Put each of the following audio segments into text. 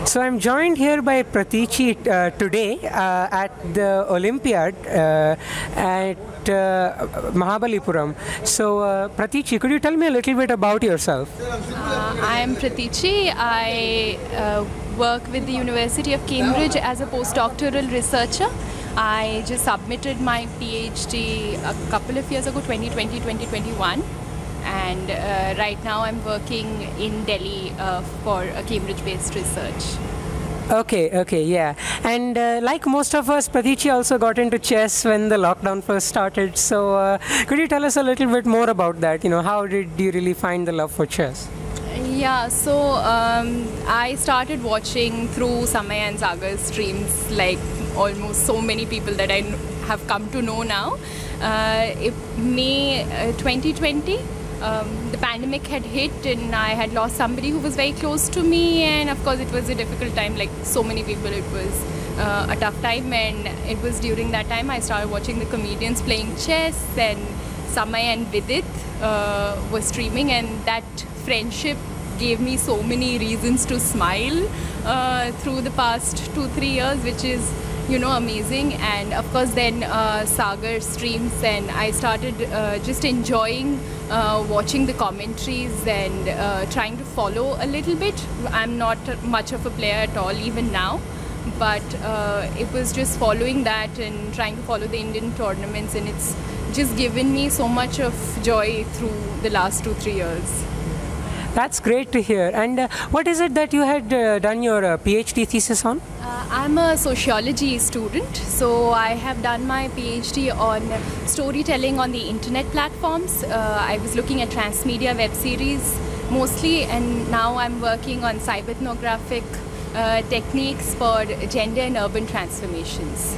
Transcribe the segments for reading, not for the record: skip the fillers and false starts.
So I'm joined here by Pratichi today at the Olympiad at Mahabalipuram. So Pratichi, could you tell me a little bit about yourself? I am Pratichi. I work with the University of Cambridge as a postdoctoral researcher. I just submitted my PhD a couple of years ago, 2020-2021. And right now I'm working in Delhi for a Cambridge-based research. Okay, yeah. And like most of us, Pratichi also got into chess when the lockdown first started. So could you tell us a little bit more about that? How did you really find the love for chess? Yeah, so I started watching through Samay and Sagar's streams, like almost so many people that I have come to know now. May 2020, the pandemic had hit and I had lost somebody who was very close to me, and of course it was a difficult time, like so many people. It was a tough time, and it was during that time I started watching the comedians playing chess, and Samay and Vidit were streaming, and that friendship gave me so many reasons to smile through the past 2-3 years, which is amazing. And of course then Sagar streams, and I started just enjoying watching the commentaries and trying to follow a little bit. I'm not much of a player at all even now, but it was just following that and trying to follow the Indian tournaments, and it's just given me so much of joy through the last 2-3 years. That's great to hear. And what is it that you had done your PhD thesis on? I'm a sociology student, so I have done my PhD on storytelling on the internet platforms. I was looking at transmedia web series mostly, and now I'm working on cyber-ethnographic techniques for gender and urban transformations.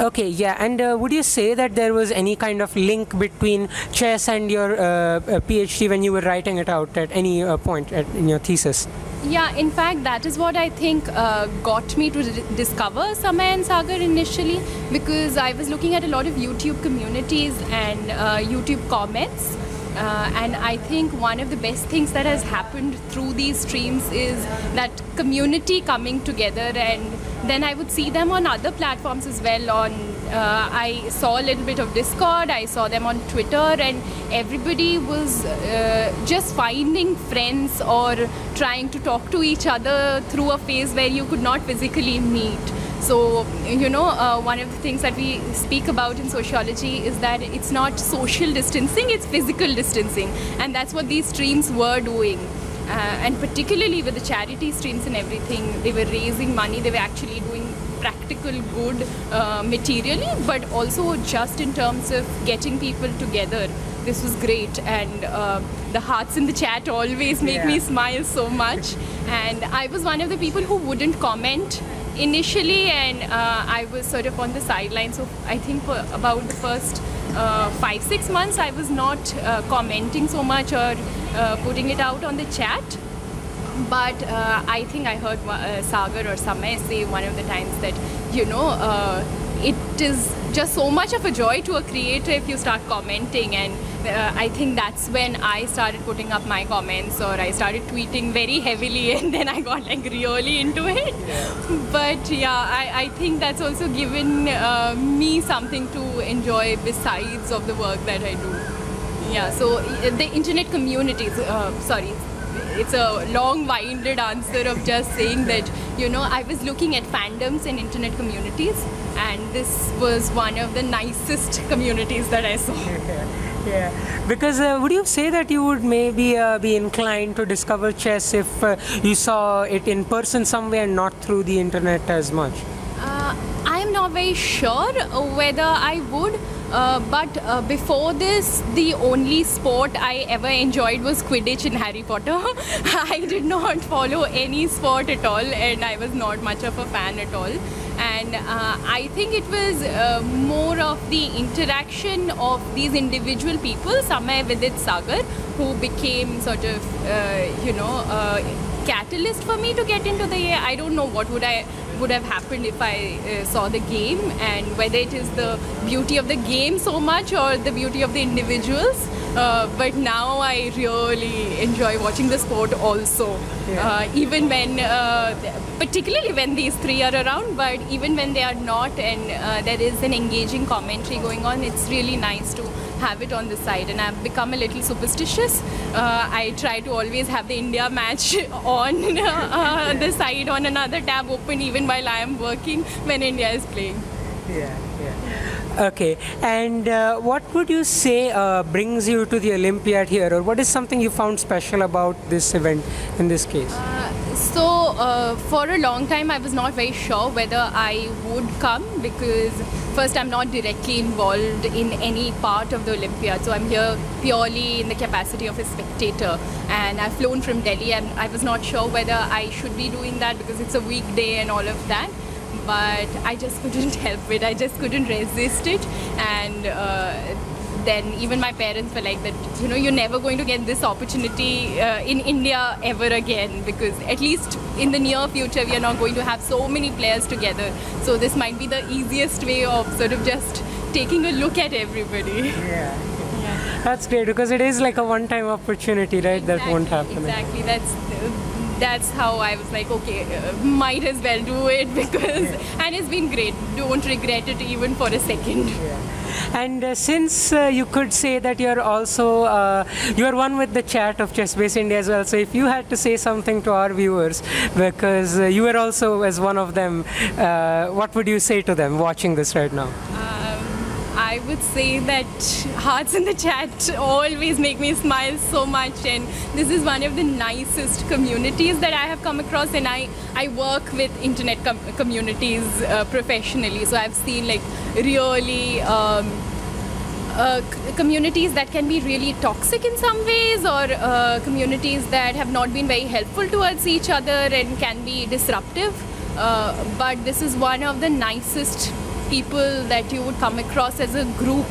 Okay, yeah. And would you say that there was any kind of link between chess and your PhD when you were writing it out at any point in your thesis? Yeah, in fact, that is what I think got me to discover Samay and Sagar initially, because I was looking at a lot of YouTube communities and YouTube comments. And I think one of the best things that has happened through these streams is that community coming together, and then I would see them on other platforms as well. I saw a little bit of Discord, I saw them on Twitter, and everybody was just finding friends or trying to talk to each other through a phase where you could not physically meet. So, one of the things that we speak about in sociology is that it's not social distancing, it's physical distancing. And that's what these streams were doing. And particularly with the charity streams and everything, they were raising money, they were actually doing practical good materially, but also just in terms of getting people together. This was great, and the hearts in the chat always make me smile so much. And I was one of the people who wouldn't comment initially, and I was sort of on the sidelines. So I think for about the first 5-6 months I was not commenting so much or putting it out on the chat. But I think I heard Sagar or Samay say one of the times that it is just so much of a joy to a creator if you start commenting, and I think that's when I started putting up my comments, or I started tweeting very heavily, and then I got like really into it. But yeah, I think that's also given me something to enjoy besides of the work that I do. Yeah, so the internet communities, it's a long-winded answer of just saying that, I was looking at fandoms and internet communities, and this was one of the nicest communities that I saw. Yeah, because would you say that you would maybe be inclined to discover chess if you saw it in person somewhere and not through the internet as much? I'm not very sure whether I would. But before this, the only sport I ever enjoyed was Quidditch in Harry Potter. I did not follow any sport at all, and I was not much of a fan at all. And I think it was more of the interaction of these individual people, Samay, Vidit, Sagar, who became sort of, catalyst for me to get into the game. I don't know what would have happened if I saw the game, and whether it is the beauty of the game so much or the beauty of the individuals. But now I really enjoy watching the sport also. Even when, particularly when these three are around, but even when they are not and there is an engaging commentary going on, it's really nice to have it on the side. And I've become a little superstitious. I try to always have the India match on the side on another tab open even while I am working when India is playing. Yeah. Okay, and what would you say brings you to the Olympiad here, or what is something you found special about this event in this case? So for a long time I was not very sure whether I would come because first I'm not directly involved in any part of the Olympiad, so I'm here purely in the capacity of a spectator, and I've flown from Delhi and I was not sure whether I should be doing that because it's a weekday and all of that, but I just couldn't help it. I just couldn't resist it, and then even my parents were like that, you know, you're never going to get this opportunity in India ever again, because at least in the near future we are not going to have so many players together, so this might be the easiest way of sort of just taking a look at everybody. Yeah. That's great, because it is like a one-time opportunity, right? Exactly, that won't happen. Exactly. That's how I was like, okay, might as well do it because, and it's been great. Don't regret it even for a second. And since you could say that you're also you're one with the chat of ChessBase India as well, so if you had to say something to our viewers, because you were also as one of them, what would you say to them watching this right now? I would say that hearts in the chat always make me smile so much, and this is one of the nicest communities that I have come across, and I work with internet communities professionally, so I've seen like really communities that can be really toxic in some ways, or communities that have not been very helpful towards each other and can be disruptive, but this is one of the nicest people that you would come across as a group.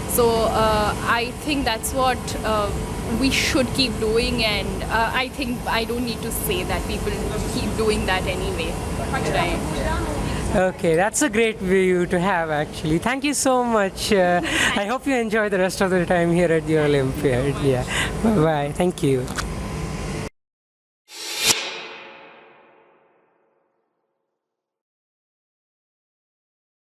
So I think that's what we should keep doing, and I think I don't need to say that, people keep doing that anyway. Right. Okay, that's a great view to have actually. Thank you so much. I hope you enjoy the rest of the time here at the Olympiad. Yeah. Bye-bye. Thank you.